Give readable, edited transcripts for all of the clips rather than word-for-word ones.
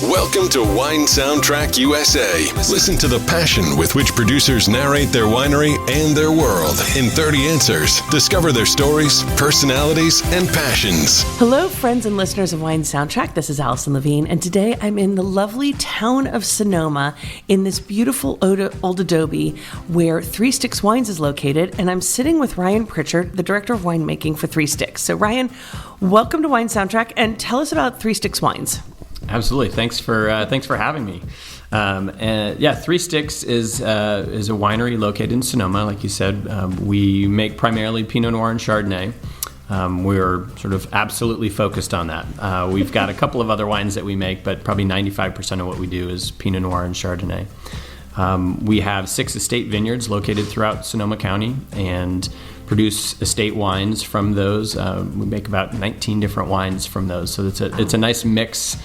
Welcome to Wine Soundtrack USA. Listen to the passion with which producers narrate their winery and their world in 30 answers. Discover their stories, personalities, and passions. Hello, friends and listeners of Wine Soundtrack. This is Allison Levine, and today I'm in the lovely town of Sonoma in this beautiful old adobe where Three Sticks Wines is located, and I'm sitting with Ryan Prichard, the director of winemaking for Three Sticks. So, Ryan, welcome to Wine Soundtrack, and tell us about Three Sticks Wines. Absolutely. Thanks for having me. Three Sticks is a winery located in Sonoma. Like you said, we make primarily Pinot Noir and Chardonnay. We're sort of absolutely focused on that. We've got a couple of other wines that we make, but probably 95% of what we do is Pinot Noir and Chardonnay. We have 6 estate vineyards located throughout Sonoma County and produce estate wines from those. We make about 19 different wines from those. So it's a nice mix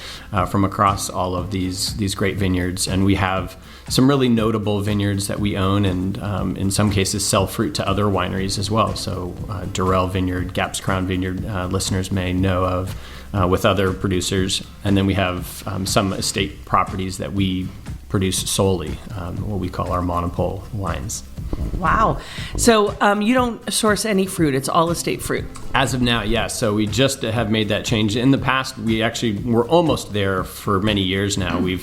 from across all of these great vineyards. And we have some really notable vineyards that we own and in some cases sell fruit to other wineries as well. So Durell Vineyard, Gaps Crown Vineyard, listeners may know of with other producers. And then we have some estate properties that we produce solely, what we call our monopole wines. Wow. So you don't source any fruit. It's all estate fruit. As of now, yes. So we just have made that change. In the past, we actually were almost there for many years now. We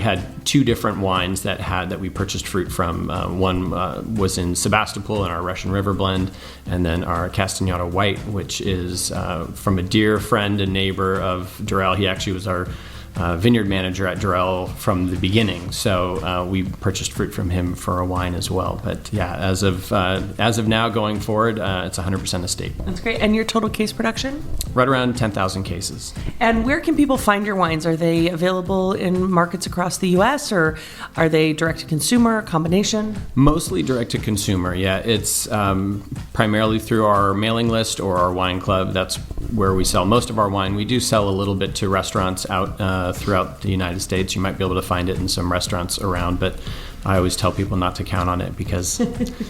had 2 different wines that we purchased fruit from. One was in Sebastopol in our Russian River blend, and then our Castagnata White, which is from a dear friend and neighbor of Durell. He actually was our vineyard manager at Durell from the beginning, so we purchased fruit from him for a wine as well. But yeah, as of now going forward, it's 100% estate. That's great. And your total case production? Right around 10,000 cases. And where can people find your wines? Are they available in markets across the U.S. or are they direct to consumer, combination? Mostly direct to consumer. Yeah, it's primarily through our mailing list or our wine club. That's where we sell most of our wine. We do sell a little bit to restaurants out throughout the United States. You might be able to find it in some restaurants around, but I always tell people not to count on it because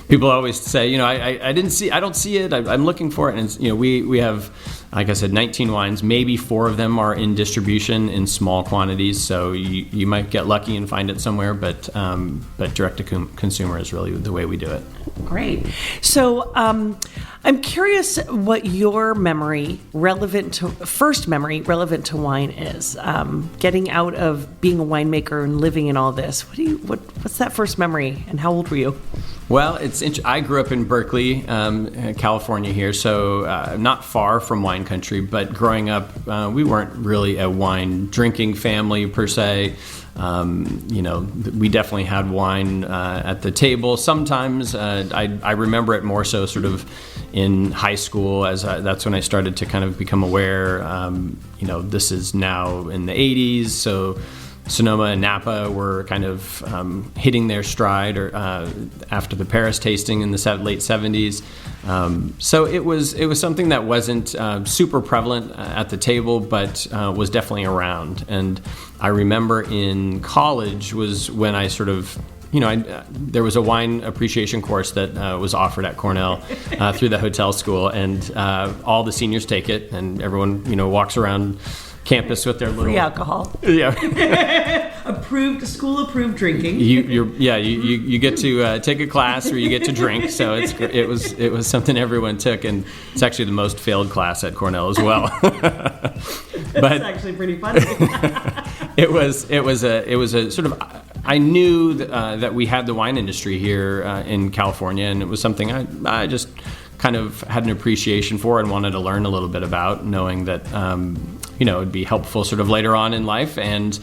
people always say, I don't see it. I'm looking for it. And we have, like I said, 19 wines. Maybe 4 of them are in distribution in small quantities. So you might get lucky and find it somewhere, but direct to consumer is really the way we do it. Great. So I'm curious what your first memory relevant to wine is. Getting out of being a winemaker and living in all this. What's that first memory, and how old were you? Well, I grew up in Berkeley, California here, so not far from wine country, but growing up, we weren't really a wine drinking family per se. We definitely had wine at the table sometimes. I remember it more so sort of in high school, as that's when I started to kind of become aware. This is now in the 80s, so Sonoma and Napa were kind of hitting their stride after the Paris tasting in the late 70s. So it was something that wasn't super prevalent at the table, but was definitely around. And I remember in college was when I sort of, there was a wine appreciation course that was offered at Cornell through the hotel school, and all the seniors take it, and everyone, walks around campus with their little free alcohol. Yeah. School approved drinking. You get to take a class or you get to drink. So it was something everyone took, and it's actually the most failed class at Cornell as well. That's actually pretty funny. It was a sort of, I knew that we had the wine industry here in California, and it was something I just kind of had an appreciation for and wanted to learn a little bit about, knowing that it would be helpful sort of later on in life. And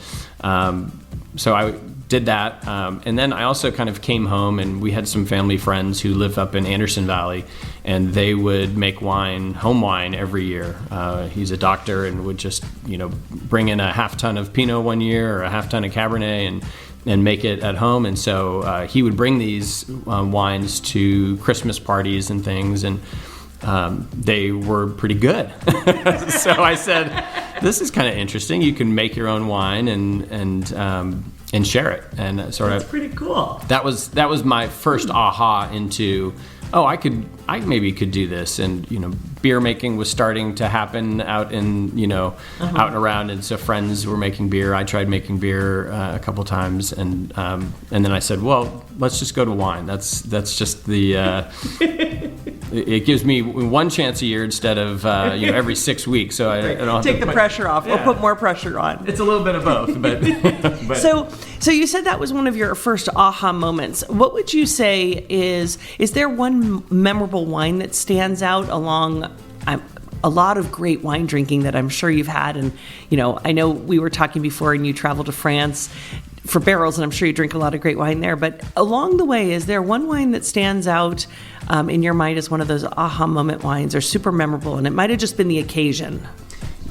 so I did that. And then I also kind of came home, and we had some family friends who live up in Anderson Valley, and they would make home wine every year. He's a doctor and would just, bring in a half ton of Pinot one year or a half ton of Cabernet and make it at home. And so he would bring these wines to Christmas parties and things, and they were pretty good. So I said, this is kind of interesting. You can make your own wine and share it. And That's pretty cool. That was my first aha into, I maybe could do this. And, beer making was starting to happen out in, out and around. And so friends were making beer. I tried making beer a couple times. And then I said, well, let's just go to wine. That's just the... It gives me one chance a year instead of every 6 weeks, so I don't have take to the pressure off, or put more pressure on. It's a little bit of both, but So you said that was one of your first aha moments. What would you say is there one memorable wine that stands out along a lot of great wine drinking that I'm sure you've had? And I know we were talking before, and you traveled to France for barrels, and I'm sure you drink a lot of great wine there. But along the way, is there one wine that stands out in your mind as one of those aha moment wines, or super memorable, and it might have just been the occasion?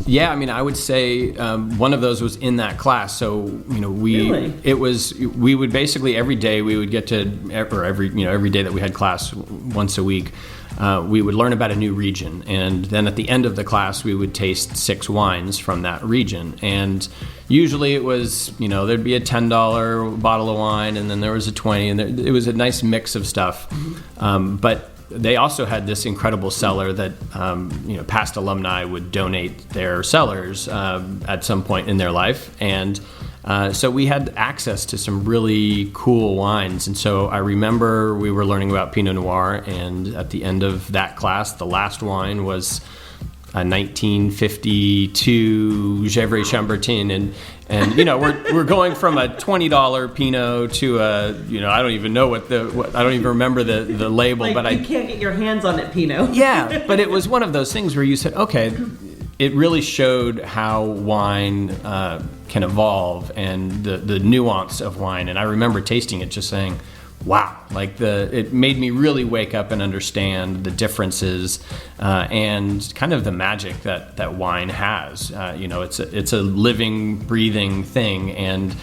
Yeah, I mean, I would say one of those was in that class. So we would basically every day we would get to, or every day that we had class once a week, we would learn about a new region, and then at the end of the class we would taste 6 wines from that region. And usually it was, there'd be a $10 bottle of wine, and then there was a $20, and it was a nice mix of stuff. But they also had this incredible cellar that past alumni would donate their cellars at some point in their life, and so we had access to some really cool wines. And so I remember we were learning about Pinot Noir, and at the end of that class, the last wine was a 1952 Gevrey Chambertin, and we're going from a $20 Pinot to a I don't even know I don't even remember the label, but you can't get your hands on it Pinot. Yeah, but it was one of those things where you said, okay, it really showed how wine can evolve and the nuance of wine. And I remember tasting it, just saying, wow, it made me really wake up and understand the differences and kind of the magic that wine has. It's a living, breathing thing, and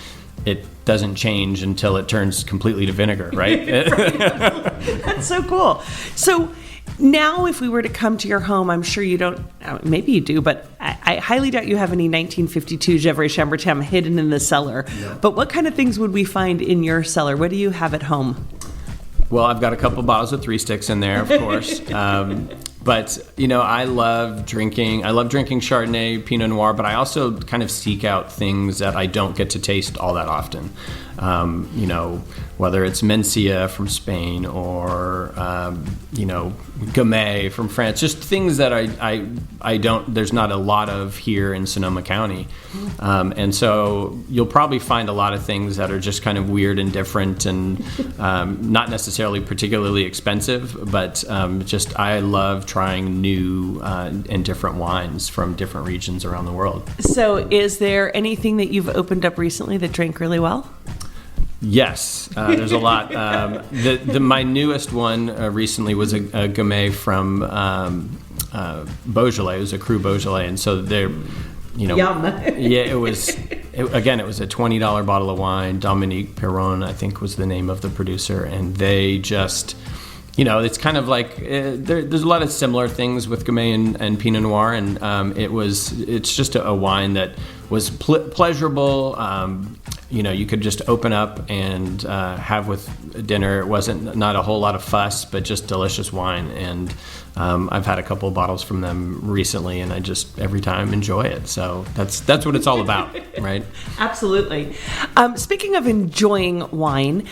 it doesn't change until it turns completely to vinegar, right? That's so cool. So now if we were to come to your home, I'm sure you don't, maybe you do, but I highly doubt you have any 1952 Gevrey Chambertin hidden in the cellar. No. But what kind of things would we find in your cellar? What do you have at home? Well, I've got a couple bottles of 3 Sticks in there, of course. But, I love drinking Chardonnay, Pinot Noir, but I also kind of seek out things that I don't get to taste all that often. Whether it's Mencia from Spain or, Gamay from France, just things that there's not a lot of here in Sonoma County. And so you'll probably find a lot of things that are just kind of weird and different and not necessarily particularly expensive, but I love trying new and different wines from different regions around the world. So is there anything that you've opened up recently that drank really well? Yes, there's a lot. My newest one recently was a Gamay from Beaujolais. It was a Cru Beaujolais, and so they're, Yum. Yeah, it was a $20 bottle of wine. Dominique Perron, I think, was the name of the producer, and they just, it's kind of like there's a lot of similar things with Gamay and Pinot Noir, and it's just a wine that was pleasurable. You could just open up and have with dinner. It wasn't not a whole lot of fuss, but just delicious wine. And I've had a couple of bottles from them recently, and I just every time enjoy it. So that's what it's all about, right? Absolutely. Speaking of enjoying wine,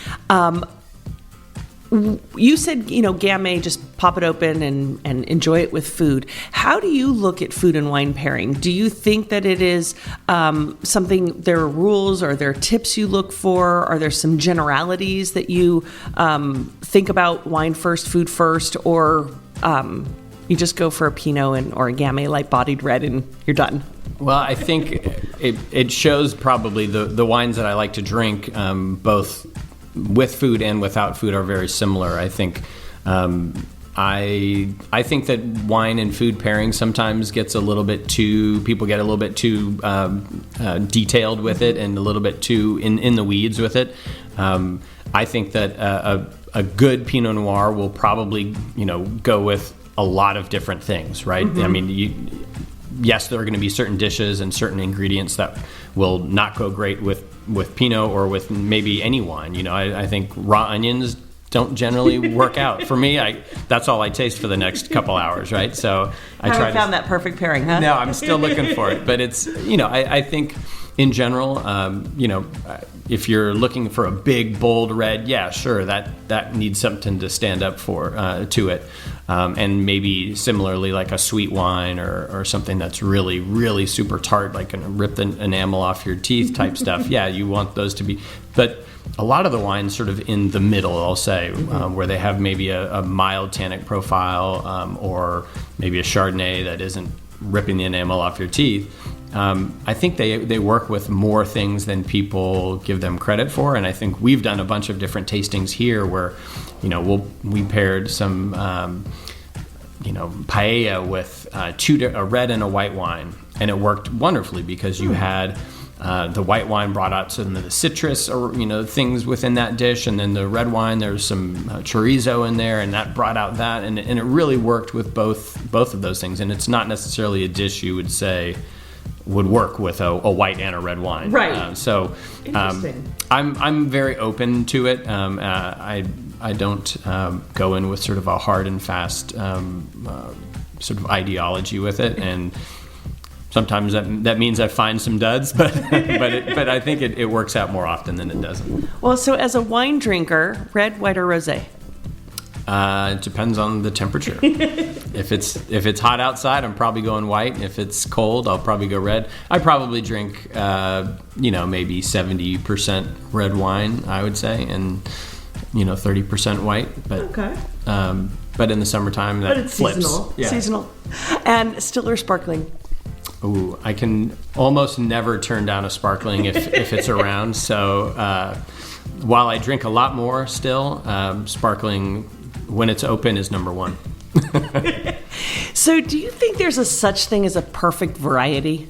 you said, Gamay, just pop it open and enjoy it with food. How do you look at food and wine pairing? Do you think that it is something, there are rules, or there are tips you look for? Are there some generalities that you think about wine first, food first, or you just go for a Pinot or a Gamay light-bodied red and you're done? Well, I think it shows probably the wines that I like to drink, both with food and without food, are very similar. I think I think that wine and food pairing sometimes gets people get a little bit too detailed with it and a little bit too in the weeds with it. I think that a good Pinot Noir will probably go with a lot of different things, right? Mm-hmm. I mean, yes, there are going to be certain dishes and certain ingredients that will not go great with Pinot or with maybe any wine. I think raw onions don't generally work out. For me, that's all I taste for the next couple hours, right? So I haven't found that perfect pairing, huh? No, I'm still looking for it. But it's, I think in general, if you're looking for a big, bold red, yeah, sure, that needs something to stand up for to it. And maybe similarly like a sweet wine or something that's really, really super tart, like going to rip the enamel off your teeth type stuff. Yeah, you want those to be. But a lot of the wines sort of in the middle, I'll say, where they have maybe a mild tannic profile or maybe a Chardonnay that isn't ripping the enamel off your teeth. I think they work with more things than people give them credit for, and I think we've done a bunch of different tastings here where, we paired some, paella with a red and a white wine, and it worked wonderfully because you had the white wine brought out some of the citrus or things within that dish, and then the red wine there's some chorizo in there, and that brought out that, and it really worked with both of those things. And it's not necessarily a dish you would say would work with a white and a red wine, right? I'm very open to it. I don't go in with sort of a hard and fast sort of ideology with it, and sometimes that means I find some duds, but I think it works out more often than it doesn't. Well, so as a wine drinker, red, white, or rosé? It depends on the temperature. If it's hot outside, I'm probably going white. If it's cold, I'll probably go red. I probably drink, maybe 70% red wine, I would say, and 30% white. But okay. But in the summertime, that it's flips. Seasonal. Yeah. Seasonal. And still or sparkling? Ooh, I can almost never turn down a sparkling if it's around. So while I drink a lot more still, sparkling when it's open is number one. So do you think there's a such thing as a perfect variety?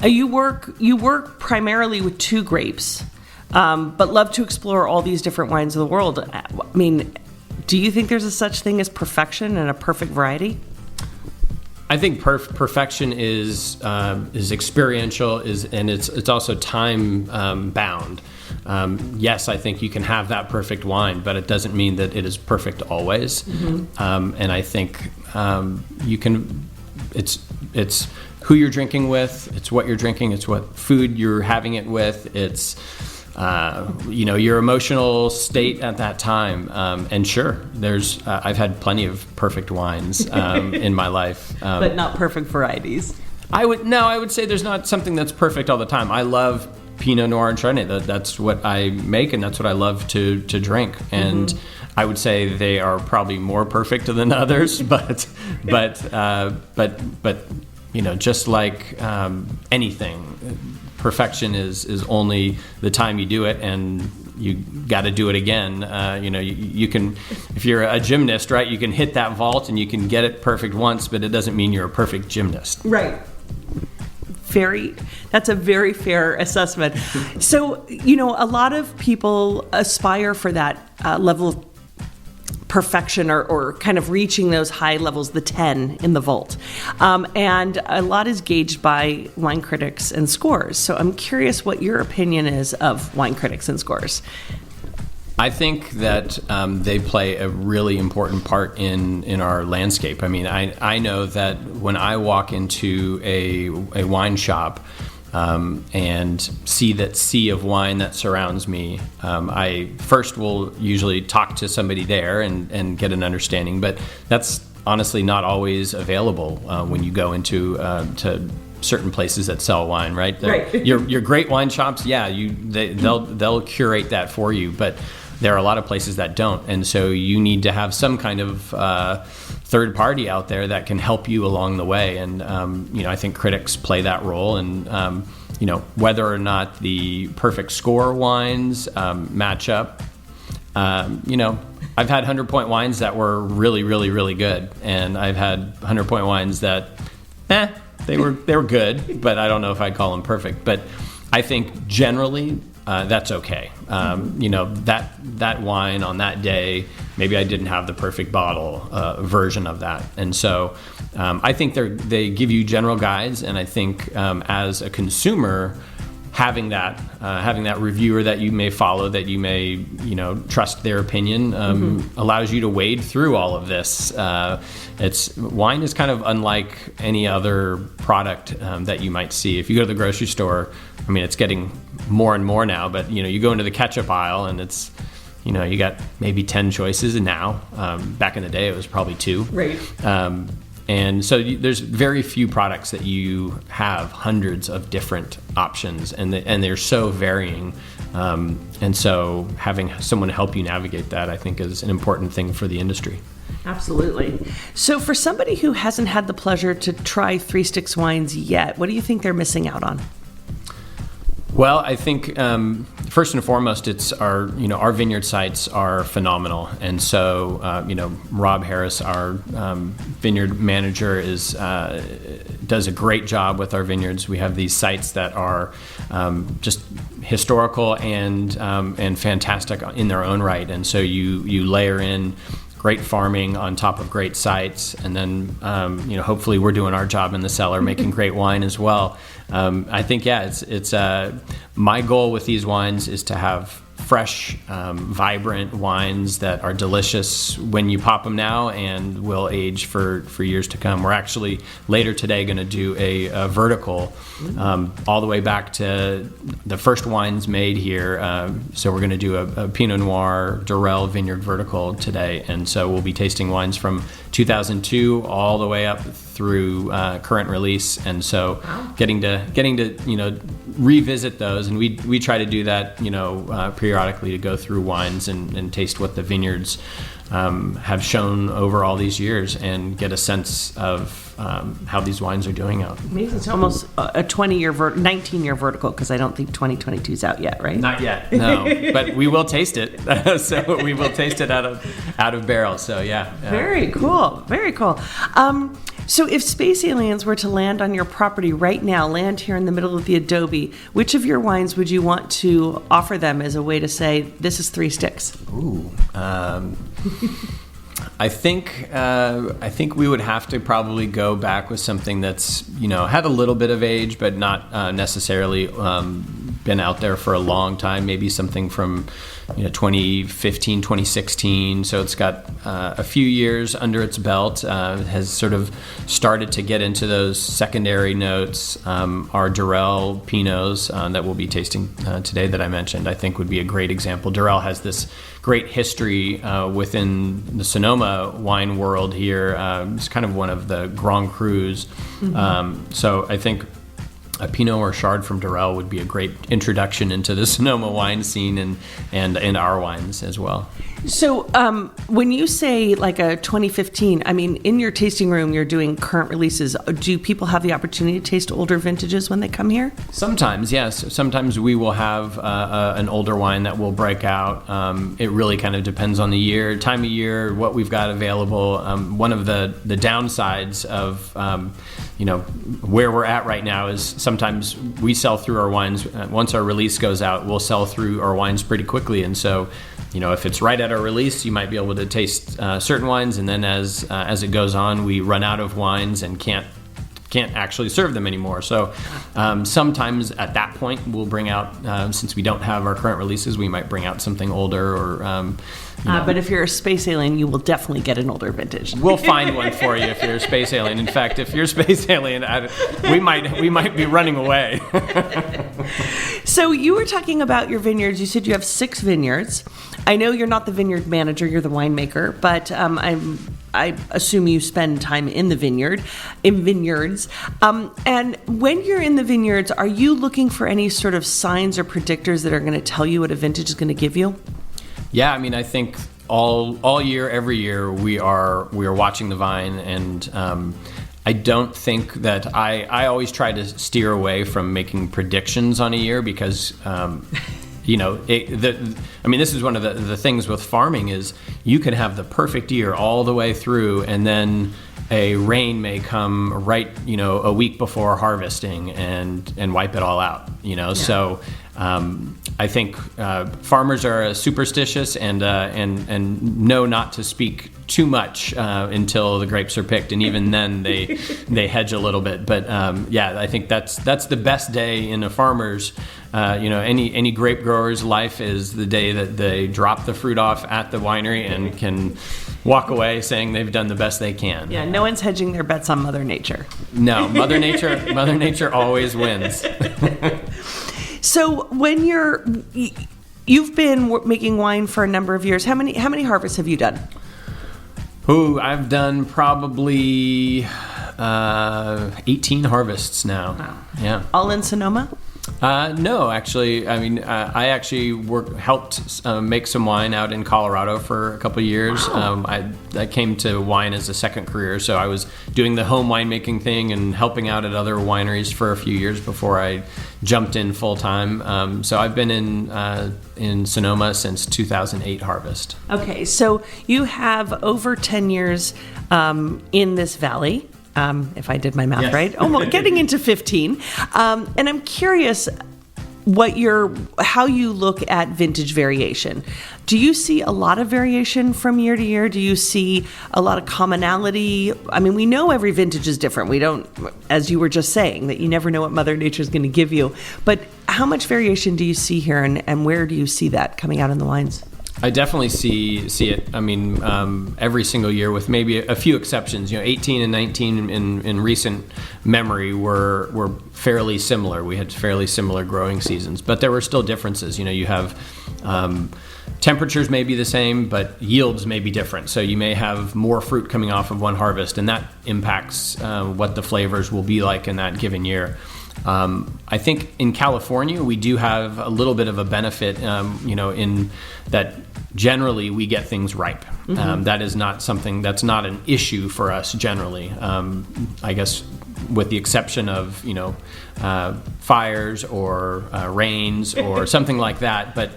You work primarily with two grapes, but love to explore all these different wines of the world. I mean, do you think there's a such thing as perfection and a perfect variety? I think perfection is experiential, and it's also time bound. Yes, I think you can have that perfect wine, but it doesn't mean that it is perfect always. Mm-hmm. And I think you can. It's who you're drinking with. It's what you're drinking. It's what food you're having it with. It's your emotional state at that time. And sure, I've had plenty of perfect wines in my life, but not perfect varieties. I would say there's not something that's perfect all the time. I love Pinot Noir and Chardonnay. That's what I make, and that's what I love to drink. And mm-hmm. I would say they are probably more perfect than others, but just like anything, perfection is only the time you do it, and you got to do it again. You can, if you're a gymnast, right, you can hit that vault and you can get it perfect once, but it doesn't mean you're a perfect gymnast. Right. That's a very fair assessment. So, a lot of people aspire for that level of perfection or kind of reaching those high levels, the 10 in the vault. And a lot is gauged by wine critics and scores. So I'm curious what your opinion is of wine critics and scores. I think that they play a really important part in our landscape. I mean, I know that when I walk into a wine shop and see that sea of wine that surrounds me, I first will usually talk to somebody there and get an understanding. But that's honestly not always available when you go into to certain places that sell wine, right? Right. Your great wine shops, yeah, they'll curate that for you, but there are a lot of places that don't, and so you need to have some kind of third party out there that can help you along the way. And I think critics play that role, and whether or not the perfect score wines match up. I've had 100-point wines that were really, really, really good, and I've had 100-point wines that, they were good, but I don't know if I'd call them perfect. But I think generally that's okay. That wine on that day, maybe I didn't have the perfect bottle version of that. And so I think they give you general guides, and I think as a consumer, having that reviewer that you may follow, that you may trust their opinion, allows you to wade through all of this. Wine is kind of unlike any other product that you might see. If you go to the grocery store, I mean, it's getting more and more now, but you go into the ketchup aisle and it's you got maybe 10 choices, and now back in the day it was probably 2. Right. And so there's very few products that you have hundreds of different options, and they're so varying. And so having someone help you navigate that, I think, is an important thing for the industry. Absolutely. So for somebody who hasn't had the pleasure to try Three Sticks wines yet, what do you think they're missing out on? Well, I think first and foremost, it's our vineyard sites are phenomenal, and so Rob Harris, our vineyard manager, does a great job with our vineyards. We have these sites that are just historical and fantastic in their own right, and so you layer in great farming on top of great sites, and then hopefully we're doing our job in the cellar, making great wine as well. I think it's my goal with these wines is to have fresh, vibrant wines that are delicious when you pop them now and will age for years to come. We're actually later today going to do a vertical all the way back to the first wines made here. So we're going to do a Pinot Noir Durell vineyard vertical today, and so we'll be tasting wines from 2002 all the way up through current release, and so getting to revisit those, and we try to do that periodically, to go through wines and taste what the vineyards have shown over all these years and get a sense of how these wines are doing out. Amazing. It's almost a 19-year vertical, because I don't think 2022 is out yet, right? Not yet, no. But we will taste it. So we will taste it out of barrel. So yeah. Very cool. Very cool. So if space aliens were to land on your property right now, land here in the middle of the Adobe, which of your wines would you want to offer them as a way to say, this is Three Sticks? Ooh. I think we would have to probably go back with something that's had a little bit of age, but not necessarily been out there for a long time. Maybe something from 2015, 2016. So it's got a few years under its belt. Has sort of started to get into those secondary notes. Our Durell Pinots that we'll be tasting today that I mentioned, I think would be a great example. Durell has this great history within the Sonoma wine world here. It's kind of one of the Grand Crus. So I think a Pinot or Chard from Durell would be a great introduction into the Sonoma wine scene and our wines as well. So when you say like a 2015, I mean, in your tasting room, you're doing current releases. Do people have the opportunity to taste older vintages when they come here? Sometimes, yes. Sometimes we will have an older wine that will break out. It really kind of depends on the year, time of year, what we've got available. One of the downsides of where we're at right now is sometimes we sell through our wines. Once our release goes out, we'll sell through our wines pretty quickly. And so, if it's right at our release, you might be able to taste certain wines. And then as it goes on, we run out of wines and can't actually serve them anymore. So sometimes at that point, we'll bring out, since we don't have our current releases, we might bring out something older or... but if you're a space alien, you will definitely get an older vintage. We'll find one for you if you're a space alien. In fact, if you're a space alien, we might be running away. So you were talking about your vineyards. You said you have 6 vineyards. I know you're not the vineyard manager, you're the winemaker, but I assume you spend time in the vineyards. And when you're in the vineyards, are you looking for any sort of signs or predictors that are going to tell you what a vintage is going to give you? Yeah, I mean, I think all year, every year, we are watching the vine, and I don't think that I always try to steer away from making predictions on a year because. This is one of the things with farming is you can have the perfect year all the way through, and then a rain may come right, a week before harvesting and wipe it all out, Yeah. So I think farmers are superstitious and know not to speak too much until the grapes are picked, and even then they hedge a little bit. But I think that's the best day in a farmer's any grape grower's life is the day that they drop the fruit off at the winery and can walk away saying they've done the best they can. Yeah, no one's hedging their bets on Mother Nature. No, Mother Nature always wins. So when you've been making wine for a number of years, how many harvests have you done? Ooh, I've done probably 18 harvests now. Wow. Yeah. All in Sonoma? No, actually. I mean, I actually helped make some wine out in Colorado for a couple of years. Wow. I came to wine as a second career, so I was doing the home winemaking thing and helping out at other wineries for a few years before I jumped in full time. So I've been in Sonoma since 2008 harvest. Okay, so you have over 10 years in this valley. If I did my math Yes. right, almost getting into 15. And I'm curious how you look at vintage variation. Do you see a lot of variation from year to year? Do you see a lot of commonality? I mean, we know every vintage is different. We don't, as you were just saying, that you never know what Mother Nature is going to give you. But how much variation do you see here, and where do you see that coming out in the wines? I definitely see it. I mean, every single year, with maybe a few exceptions. 18 and 19 in recent memory were fairly similar. We had fairly similar growing seasons, but there were still differences. You have temperatures may be the same, but yields may be different. So you may have more fruit coming off of one harvest, and that impacts what the flavors will be like in that given year. I think in California we do have a little bit of a benefit, in that generally we get things ripe. Mm-hmm. That is not something that's not an issue for us generally. I guess with the exception of fires or rains or something like that. But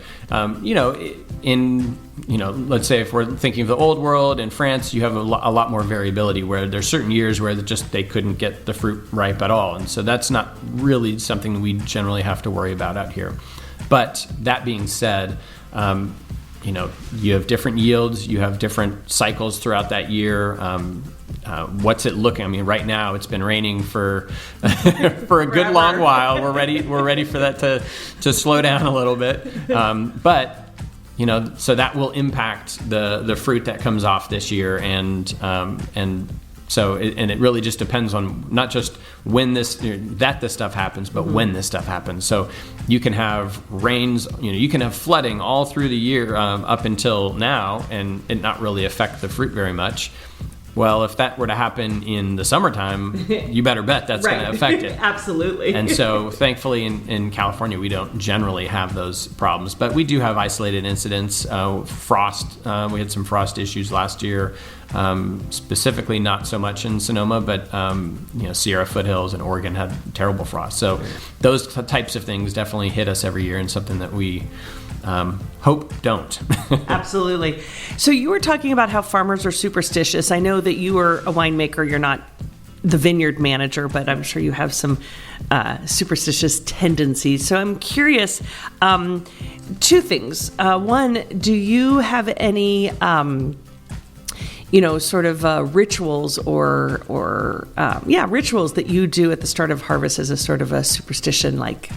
let's say if we're thinking of the old world in France, you have a lot more variability where there's certain years where they couldn't get the fruit ripe at all, and so that's not really something we generally have to worry about out here. But that being said, you have different yields, you have different cycles throughout that year. What's it looking? I mean, right now it's been raining for for a good long while. We're ready for that to slow down a little bit. But so that will impact the fruit that comes off this year, and so it really just depends on not just when this stuff happens, but when this stuff happens. So you can have rains, you can have flooding all through the year up until now, and it not really affect the fruit very much. Well, if that were to happen in the summertime, you better bet that's right. going to affect it. Absolutely. And so, thankfully, in California, we don't generally have those problems. But we do have isolated incidents. Frost, we had some frost issues last year. Specifically, not so much in Sonoma, but Sierra foothills and Oregon had terrible frost. So those types of things definitely hit us every year, and something that we hope don't. Absolutely. So you were talking about how farmers are superstitious. I know that you are a winemaker. You're not the vineyard manager, but I'm sure you have some superstitious tendencies. So I'm curious, two things. One, do you have any rituals or rituals that you do at the start of harvest as a sort of a superstition, like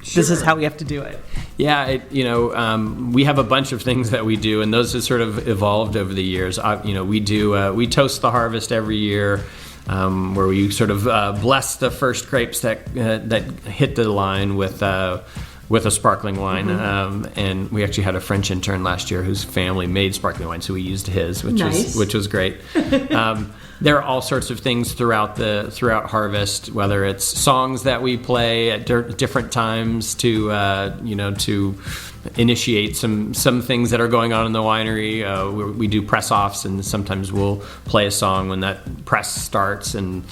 This is how we have to do it. Yeah, we have a bunch of things that we do, and those have sort of evolved over the years. We toast the harvest every year, where we sort of bless the first grapes that hit the line with a sparkling wine. Mm-hmm. And we actually had a French intern last year whose family made sparkling wine, so we used his, which was great. There are all sorts of things throughout harvest, whether it's songs that we play at different times to initiate some things that are going on in the winery. We do press offs, and sometimes we'll play a song when that press starts, and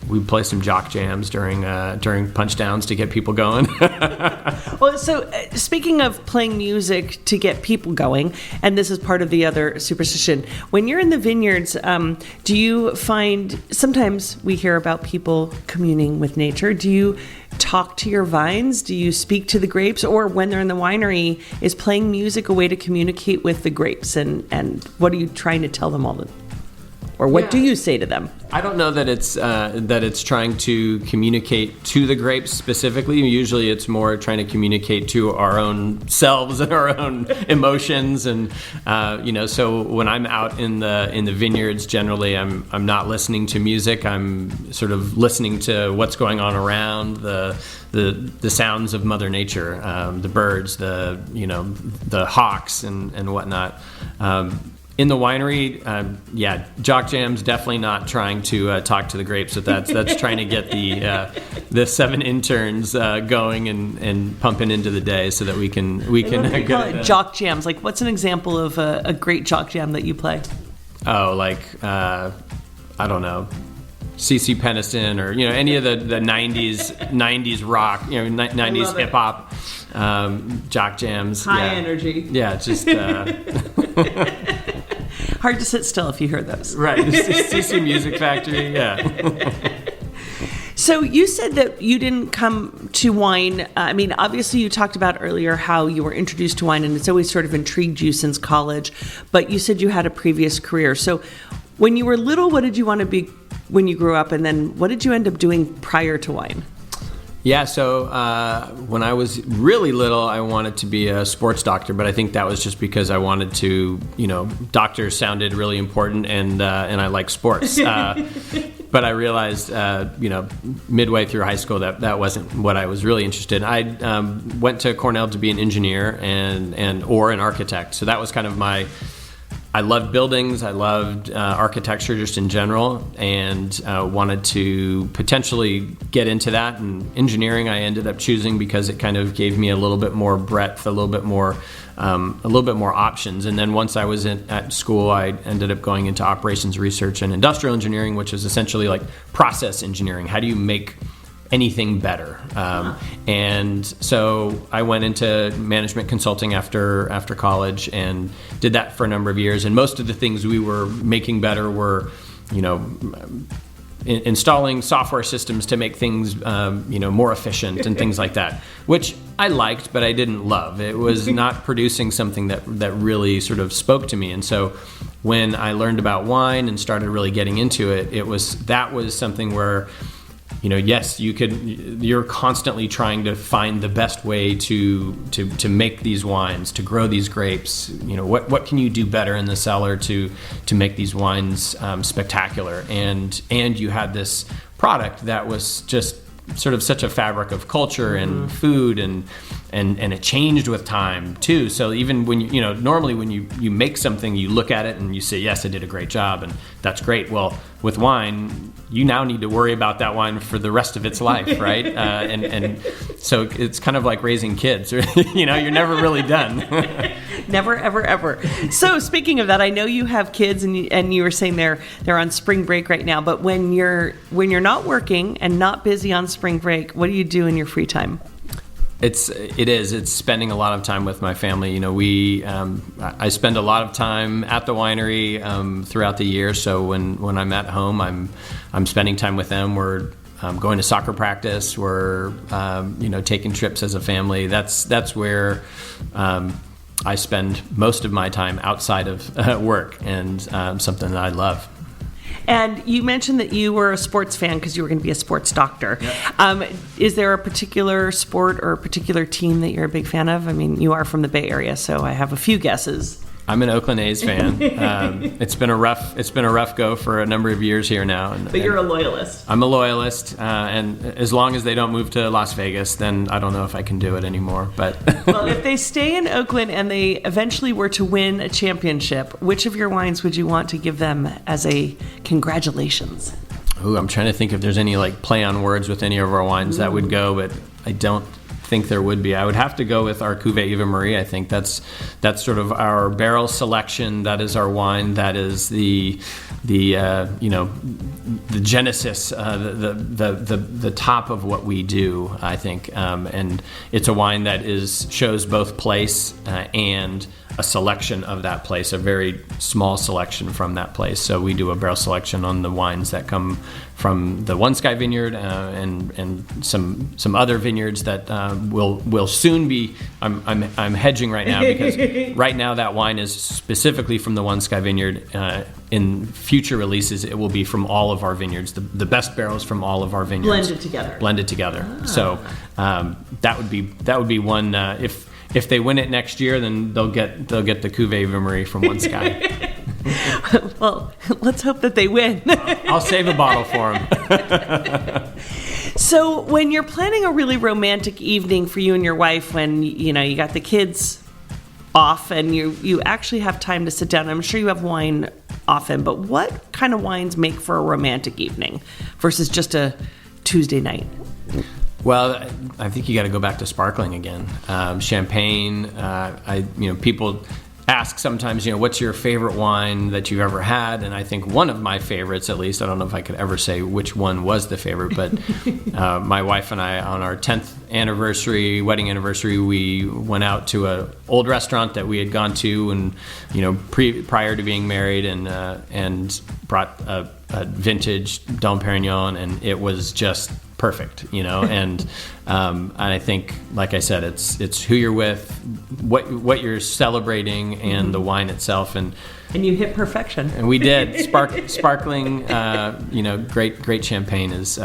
we play some jock jams during punch downs to get people going. Well, so speaking of playing music to get people going, and this is part of the other superstition, when you're in the vineyards, do you find, sometimes we hear about people communing with nature. Do you talk to your vines? Do you speak to the grapes? Or when they're in the winery, is playing music a way to communicate with the grapes? And what are you trying to tell them all the Or what do you say to them? I don't know that it's trying to communicate to the grapes specifically. Usually, it's more trying to communicate to our own selves and our own emotions. And so when I'm out in the vineyards, generally, I'm not listening to music. I'm sort of listening to what's going on around, the sounds of Mother Nature, the birds, the hawks and whatnot. In the winery, Jock Jam's definitely not trying to talk to the grapes. But that's trying to get the 7 interns going and pumping into the day so that we can call it Jock Jams. Like, what's an example of a great Jock Jam that you play? Oh, like I don't know, CeCe Peniston or any of the 90s rock, 90s hip hop Jock Jams. High energy. Yeah, just. Hard to sit still if you hear those. Right. CC Music Factory, yeah. So you said that you didn't come to wine. Obviously you talked about earlier how you were introduced to wine and it's always sort of intrigued you since college, but you said you had a previous career. So when you were little, what did you want to be when you grew up? And then what did you end up doing prior to wine? Yeah, so when I was really little, I wanted to be a sports doctor, but I think that was just because I wanted to, doctors sounded really important and I like sports. But I realized, midway through high school that wasn't what I was really interested in. I went to Cornell to be an engineer or an architect. So that was kind of I loved buildings. I loved architecture just in general, and wanted to potentially get into that. And engineering, I ended up choosing because it kind of gave me a little bit more breadth, a little bit more options. And then once I was at school, I ended up going into operations research and industrial engineering, which is essentially like process engineering. How do you make anything better? And so I went into management consulting after college and did that for a number of years. And most of the things we were making better were, installing software systems to make things, more efficient and things like that, which I liked, but I didn't love. It was not producing something that really sort of spoke to me. And so when I learned about wine and started really getting into it, that was something where, yes, you're constantly trying to find the best way to make these wines, to grow these grapes. What can you do better in the cellar to make these wines spectacular? And you had this product that was just sort of such a fabric of culture and food and it changed with time too. So even when normally when you make something, you look at it and you say, yes, I did a great job, and that's great. Well, with wine, you now need to worry about that wine for the rest of its life, right? And so it's kind of like raising kids. You're never really done. Never, ever, ever. So speaking of that, I know you have kids, and you were saying they're on spring break right now. But when you're not working and not busy on spring break, what do you do in your free time? It's spending a lot of time with my family. I spend a lot of time at the winery throughout the year. So when I'm at home, I'm spending time with them. We're going to soccer practice. We're taking trips as a family. That's where I spend most of my time outside of work, and something that I love. And you mentioned that you were a sports fan because you were going to be a sports doctor. Yep. Is there a particular sport or a particular team that you're a big fan of? You are from the Bay Area, so I have a few guesses. I'm an Oakland A's fan. It's been a rough go for a number of years here now. But you're a loyalist. I'm a loyalist, and as long as they don't move to Las Vegas, then I don't know if I can do it anymore. But well, if they stay in Oakland and they eventually were to win a championship, which of your wines would you want to give them as a congratulations? Ooh, I'm trying to think if there's any play on words with any of our wines that would go, but I don't think there would be. I would have to go with our Cuvée Eva Marie. I think that's sort of our barrel selection. That is our wine. That is the genesis, the top of what we do, I think. And it's a wine that shows both place and a selection of that place, a very small selection from that place. So we do a barrel selection on the wines that come from the One Sky Vineyard and some other vineyards that will soon be. I'm hedging right now because right now that wine is specifically from the One Sky Vineyard. In future releases, it will be from all of our vineyards, the best barrels from all of our vineyards blended together. Ah. So that would be one. If they win it next year, then they'll get the Cuvée Vimmerie from One Sky. Well, let's hope that they win. I'll save a bottle for them. So when you're planning a really romantic evening for you and your wife, when you got the kids off and you actually have time to sit down, I'm sure you have wine often, but what kind of wines make for a romantic evening versus just a Tuesday night? Well, I think you got to go back to sparkling again. Champagne. People ask sometimes, what's your favorite wine that you've ever had? And I think one of my favorites, at least, I don't know if I could ever say which one was the favorite, but my wife and I, on our 10th wedding anniversary, we went out to an old restaurant that we had gone to, and prior to being married, and brought a vintage Dom Perignon, and it was just perfect, and I think, like I said, it's who you're with, what you're celebrating, and the wine itself, and you hit perfection. And we did. Sparkling, great champagne is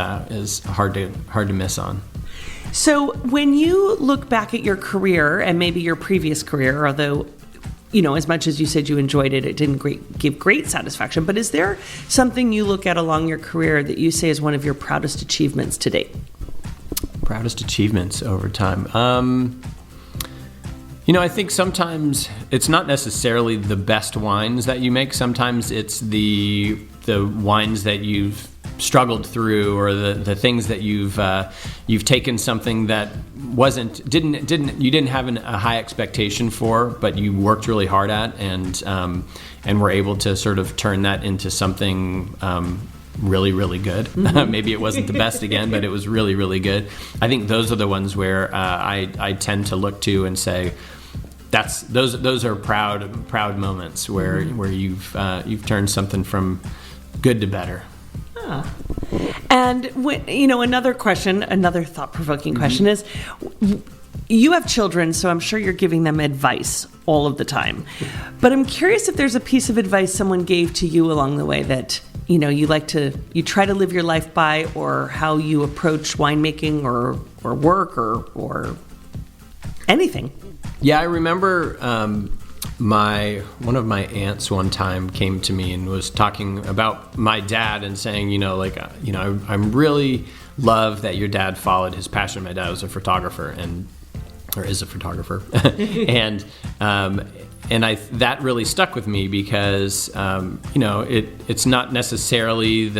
hard to miss on. So when you look back at your career and maybe your previous career, although as much as you said you enjoyed it, it didn't give great satisfaction. But is there something you look at along your career that you say is one of your proudest achievements to date? Proudest achievements over time. I think sometimes it's not necessarily the best wines that you make. Sometimes it's the wines that you've struggled through, or the things that you've taken something that you didn't have a high expectation for, but you worked really hard at, and were able to sort of turn that into something really, really good. Mm-hmm. Maybe it wasn't the best again, but it was really, really good. I think those are the ones where I tend to look to and say, those are proud moments where you've turned something from good to better. Ah. And another thought-provoking question is, you have children, so I'm sure you're giving them advice all of the time. But I'm curious if there's a piece of advice someone gave to you along the way that you try to live your life by, or how you approach winemaking or work or anything. Yeah, I remember one of my aunts one time came to me and was talking about my dad and saying, I really love that your dad followed his passion. My dad was a photographer or is a photographer, and that really stuck with me because it's not necessarily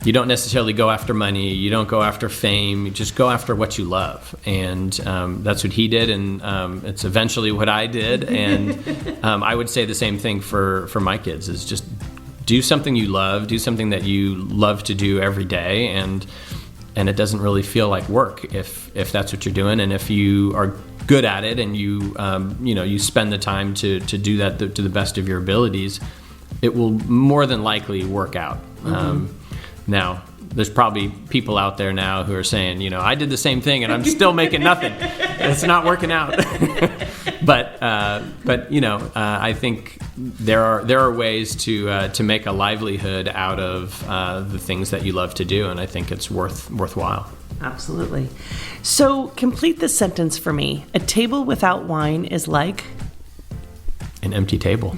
you don't necessarily go after money, you don't go after fame, you just go after what you love. And that's what he did, and it's eventually what I did. And I would say the same thing for my kids, is just do something you love, do something that you love to do every day, and it doesn't really feel like work if that's what you're doing. And if you are good at it and you spend the time to do that to the best of your abilities, it will more than likely work out. Mm-hmm. Now, there's probably people out there now who are saying, I did the same thing and I'm still making nothing. It's not working out. But I think there are ways to make a livelihood out of the things that you love to do, and I think it's worthwhile. Absolutely. So, complete this sentence for me. A table without wine is like an empty table.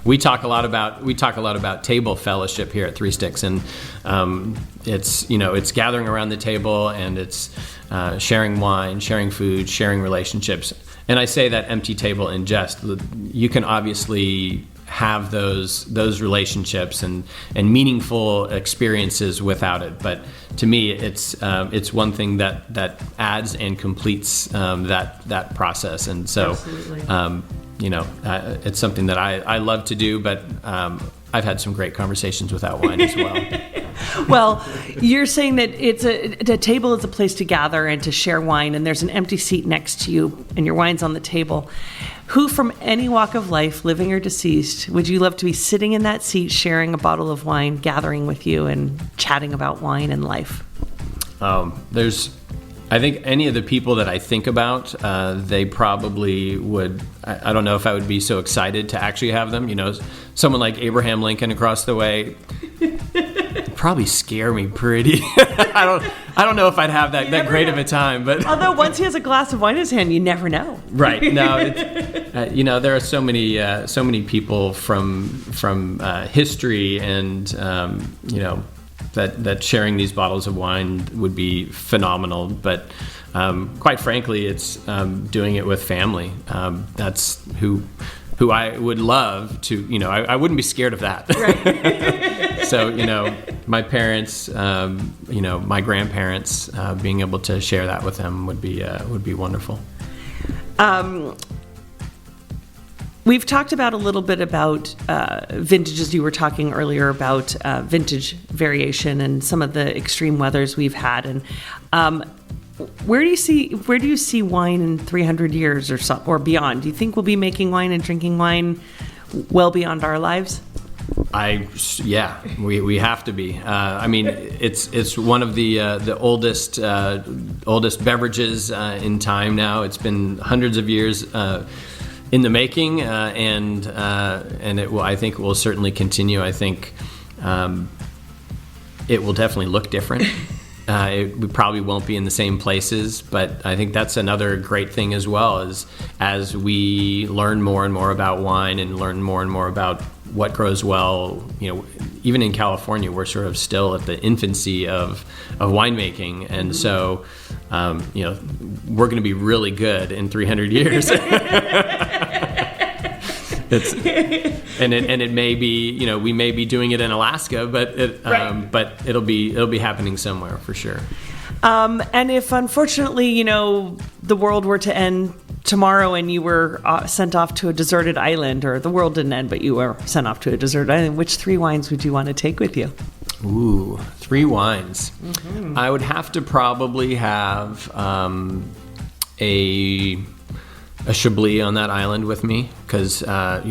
We talk a lot about table fellowship here at Three Sticks, and it's gathering around the table, and it's sharing wine, sharing food, sharing relationships. And I say that empty table in jest. You can obviously have those relationships and meaningful experiences without it, but to me, it's one thing that adds and completes that process. And so. Absolutely. It's something that I love to do, but I've had some great conversations without wine as well. Well, you're saying that a table is a place to gather and to share wine, and there's an empty seat next to you, and your wine's on the table. Who from any walk of life, living or deceased, would you love to be sitting in that seat, sharing a bottle of wine, gathering with you, and chatting about wine and life? I think any of the people that I think about, they probably would. I don't know if I would be so excited to actually have them. Someone like Abraham Lincoln across the way probably scare me pretty. I don't know if I'd have that great of a time. But although once he has a glass of wine in his hand, you never know. Right. No. There are so many people from history and that sharing these bottles of wine would be phenomenal. But quite frankly, it's doing it with family. That's who I would love to, I wouldn't be scared of that. Right. So, my parents, my grandparents, being able to share that with them would be wonderful. We've talked about a little bit about vintages. You were talking earlier about vintage variation and some of the extreme weathers we've had. And where do you see wine in 300 years or beyond? Do you think we'll be making wine and drinking wine well beyond our lives? We have to be. It's one of the oldest beverages in time now. It's been hundreds of years in the making, and it will. I think it will certainly continue. I think it will definitely look different. We probably won't be in the same places, but I think that's another great thing as well. Is as we learn more and more about wine and learn more and more about what grows well, even in California, we're sort of still at the infancy of winemaking, and so we're going to be really good in 300 years. It may be, we may be doing it in Alaska, but it'll be happening somewhere for sure. And if unfortunately, the world were to end tomorrow and you were sent off to a deserted island, or the world didn't end, but you were sent off to a deserted island, which 3 wines would you want to take with you? Ooh, 3 wines. Mm-hmm. I would have to probably have a Chablis on that island with me, because desert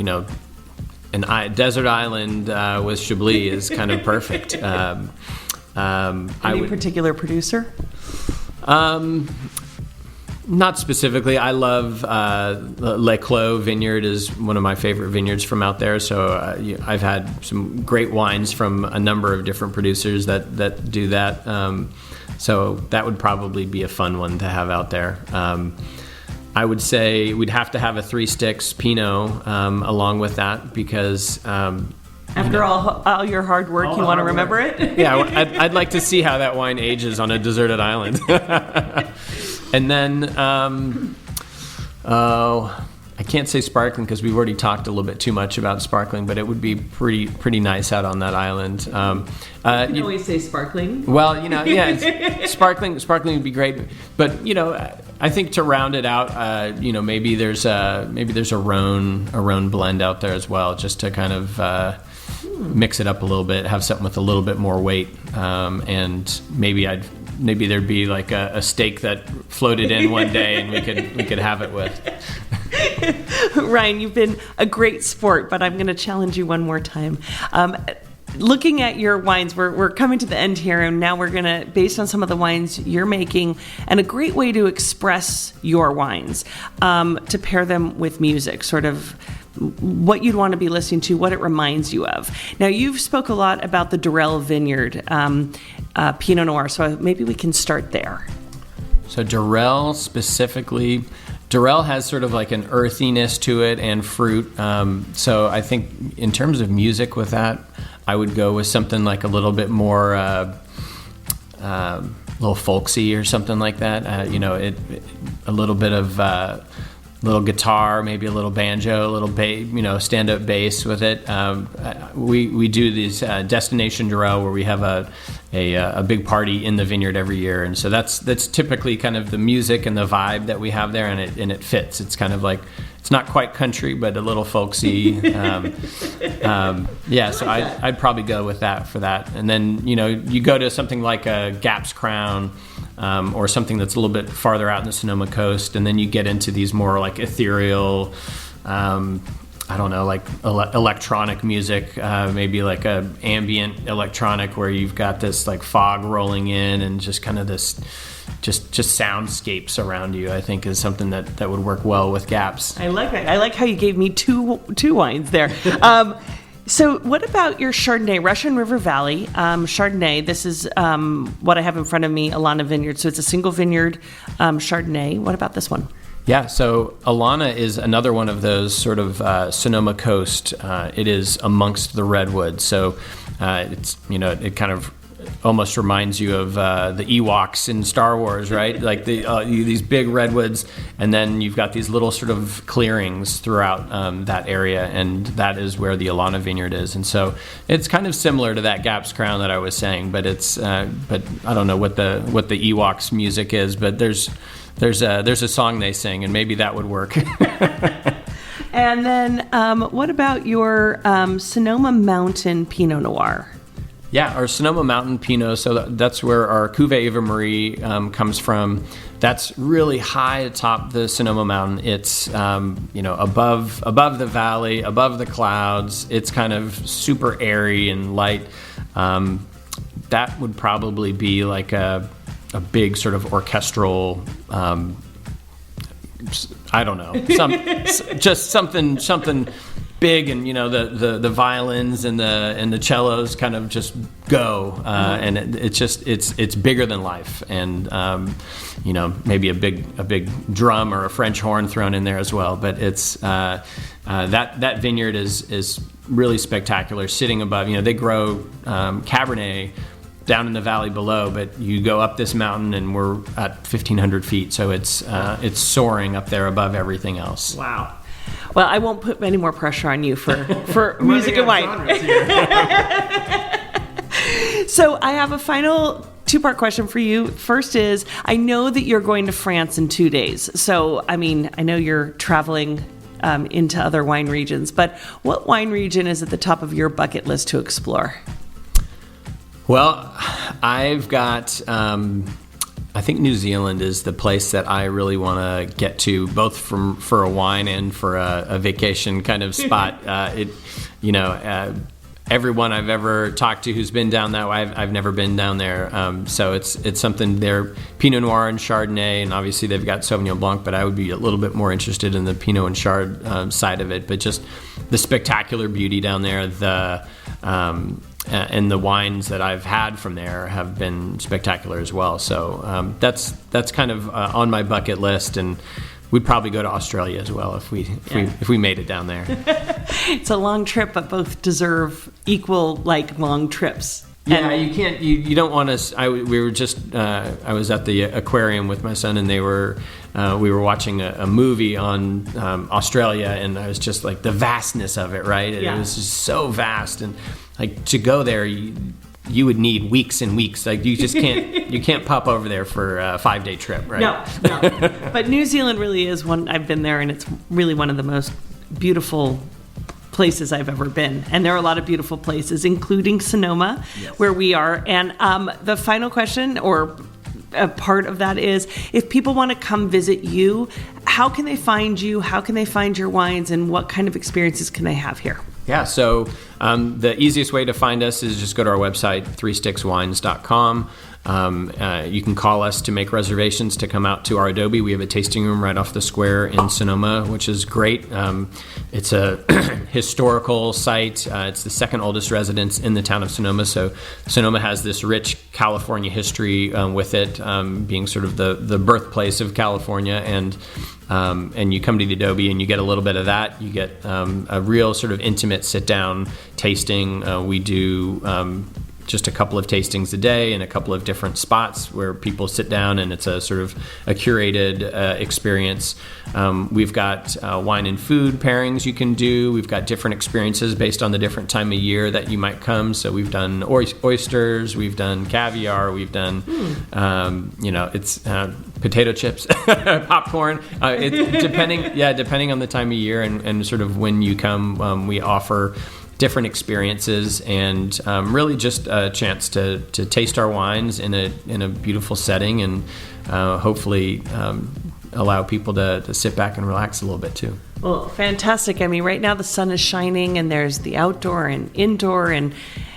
island with Chablis is kind of perfect. Any particular producer? Not specifically. I love Les Clos Vineyard is one of my favorite vineyards from out there. So I've had some great wines from a number of different producers that do that. So that would probably be a fun one to have out there. I would say we'd have to have a 3 Sticks Pinot along with that, because after all your hard work, you want to remember it? Yeah, I'd like to see how that wine ages on a deserted island. And then, I can't say sparkling because we've already talked a little bit too much about sparkling, but it would be pretty nice out on that island. You can always say sparkling. Well, sparkling would be great, but I think to round it out, maybe there's a Rhone blend out there as well, just to kind of mix it up a little bit, have something with a little bit more weight, and maybe there'd be like a steak that floated in one day and we could have it with. Ryan, you've been a great sport, but I'm going to challenge you one more time. Looking at your wines, we're coming to the end here, and now we're going to, based on some of the wines you're making, and a great way to express your wines, to pair them with music, sort of what you'd want to be listening to, what it reminds you of. Now, you've spoke a lot about the Durell Vineyard Pinot Noir, so maybe we can start there. So Durell specifically, Durell has sort of like an earthiness to it and fruit. So I think in terms of music with that, I would go with something like a little bit more, little folksy or something like that. A little bit of little guitar, maybe a little banjo, a little stand-up bass with it. We do these Destination Durell, where we have a big party in the vineyard every year, and so that's typically kind of the music and the vibe that we have there, and it fits. It's kind of like, it's not quite country, but a little folksy. So I'd probably go with that for that. And then, you go to something like a Gap's Crown, or something that's a little bit farther out in the Sonoma coast, and then you get into these more like ethereal, like electronic music, maybe like a ambient electronic, where you've got this like fog rolling in and just kind of this just soundscapes around you. I think is something that would work well with Gaps. I like that. I like how you gave me two wines there. So what about your Chardonnay, Russian River Valley Chardonnay? This is what I have in front of me, Alana Vineyard. So it's a single vineyard Chardonnay. What about this one? Yeah, so Alana is another one of those sort of Sonoma coast. It is amongst the redwoods. So it's, it kind of almost reminds you of the Ewoks in Star Wars, right? Like these big redwoods, and then you've got these little sort of clearings throughout that area, and that is where the Alana Vineyard is. And so it's kind of similar to that Gap's Crown that I was saying, but it's but I don't know what the Ewoks music is, but there's a song they sing, and maybe that would work. And then what about your Sonoma Mountain Pinot Noir? Yeah, our Sonoma Mountain Pinot, so that's where our Cuvée Eva Marie comes from. That's really high atop the Sonoma Mountain. It's, above the valley, above the clouds. It's kind of super airy and light. That would probably be like a big sort of orchestral, I don't know, just something big, and the violins and the cellos kind of just go, and it's bigger than life, and maybe a big drum or a French horn thrown in there as well. But it's that vineyard is really spectacular, sitting above. They grow Cabernet down in the valley below, but you go up this mountain and we're at 1,500 feet, so it's soaring up there above everything else. Wow. Well, I won't put any more pressure on you for music and wine. So I have a final two-part question for you. First is, I know that you're going to France in 2 days. So, I know you're traveling into other wine regions, but what wine region is at the top of your bucket list to explore? Well, I've got... I think New Zealand is the place that I really want to get to, both for a wine and for a vacation kind of spot. Everyone I've ever talked to who's been down that way, I've never been down there. So it's something there. Pinot Noir and Chardonnay, and obviously they've got Sauvignon Blanc, but I would be a little bit more interested in the Pinot and Chard side of it. But just the spectacular beauty down there, and the wines that I've had from there have been spectacular as well. So that's kind of on my bucket list, and we'd probably go to Australia as well if we made it down there. It's a long trip, but both deserve equal long trips. Yeah, you don't want to. I was at the aquarium with my son, and we were watching a movie on Australia, and I was just like, the vastness of it, right? Yeah. It was just so vast, and like to go there, you would need weeks and weeks. Like you just can't pop over there for a 5-day trip, right? No. But New Zealand really is one. I've been there, and it's really one of the most beautiful places I've ever been. And there are a lot of beautiful places, including Sonoma, yes, where we are. And the final question, or a part of that, is if people want to come visit you, how can they find you? How can they find your wines? And what kind of experiences can they have here? Yeah, so the easiest way to find us is just go to our website, threestickswines.com. You can call us to make reservations to come out to our adobe. We have a tasting room right off the square in Sonoma, which is great. It's a historical site. It's the second oldest residence in the town of Sonoma. So Sonoma has this rich California history with it, being sort of the birthplace of California. And you come to the adobe and you get a little bit of that. You get a real sort of intimate sit-down tasting. We do just a couple of tastings a day in a couple of different spots where people sit down, and it's a sort of a curated experience. We've got wine and food pairings you can do. We've got different experiences based on the different time of year that you might come. So we've done oysters, we've done caviar, we've done, it's potato chips, popcorn. Depending on the time of year and sort of when you come, we offer different experiences and really just a chance to taste our wines in a beautiful setting and hopefully allow people to sit back and relax a little bit too. Well, fantastic. I mean, right now the sun is shining and there's the outdoor and indoor, and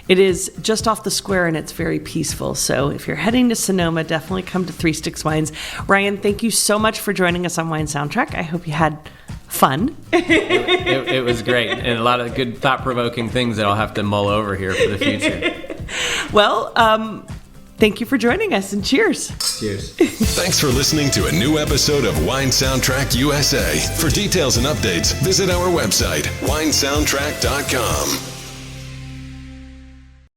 it is just off the square and it's very peaceful. So if you're heading to Sonoma, definitely come to Three Sticks Wines. Ryan, thank you so much for joining us on Wine Soundtrack. I hope you had fun. It was great, and a lot of good thought-provoking things that I'll have to mull over here for the future. Well, thank you for joining us, and cheers. Cheers. Thanks for listening to a new episode of Wine Soundtrack USA. For details and updates, visit our website, winesoundtrack.com.